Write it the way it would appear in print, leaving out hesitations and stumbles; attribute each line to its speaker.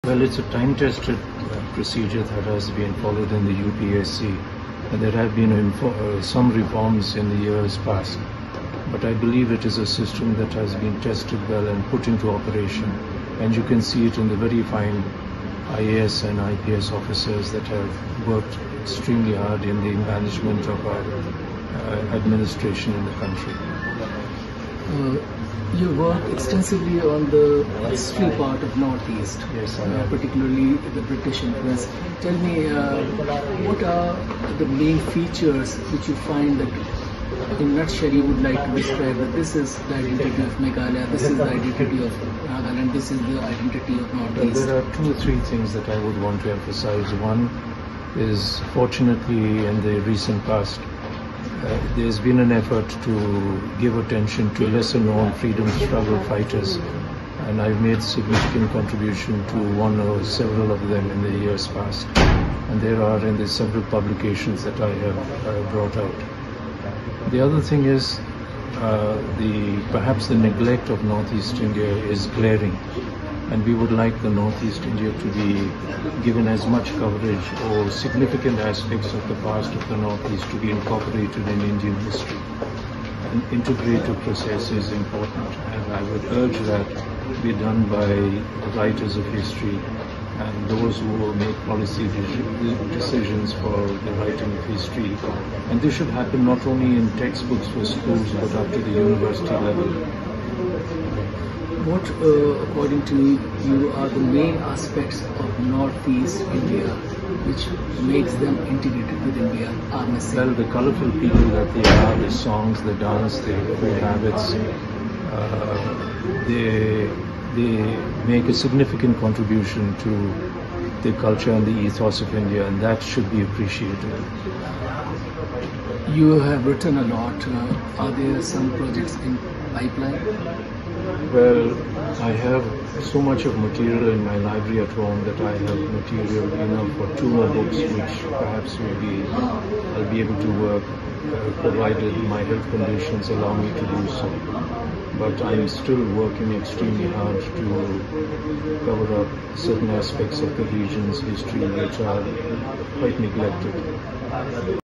Speaker 1: Well, it's a time-tested procedure that has been followed in the UPSC, and there have been some reforms in the years past. But I believe it is a system that has been tested well and put into operation, and you can see it in the very fine IAS and IPS officers that have worked extremely hard in the management of our administration in the country.
Speaker 2: You work extensively on the history part of Northeast,
Speaker 1: Yes, I have.
Speaker 2: particularly the British influence. Tell me, what are the main features which you find that, in a nutshell, you would like to describe that this is the identity of Meghalaya, this is the identity of Nagaland, this is the identity of
Speaker 1: Well,
Speaker 2: Northeast?
Speaker 1: there are two or three things that I would want to emphasize. One is, fortunately, in the recent past, there's been an effort to give attention to lesser-known freedom struggle fighters, and I've made significant contribution to one or several of them in the years past. And there are in the several publications that I have brought out. The other thing is, perhaps the neglect of Northeast India is glaring, and we would like the Northeast India to be given as much coverage, or significant aspects of the past of the Northeast to be incorporated in Indian history. An integrative process is important, and I would urge that be done by writers of history and those who will make policy decisions for the writing of history. And this should happen not only in textbooks for schools, but up to the university level.
Speaker 2: What, according to you, are the main aspects of Northeast India which makes them integrated with India, are missing?
Speaker 1: Well, the colorful people that they are, the songs, the dance, the food habits, they make a significant contribution to the culture and the ethos of India, and that should be appreciated.
Speaker 2: You have written a lot. Are there some projects in pipeline?
Speaker 1: Well, I have so much of material in my library at home that I have material enough for 2 more books, which perhaps I'll be able to work, provided my health conditions allow me to do so. But I'm still working extremely hard to cover up certain aspects of the region's history which are quite neglected.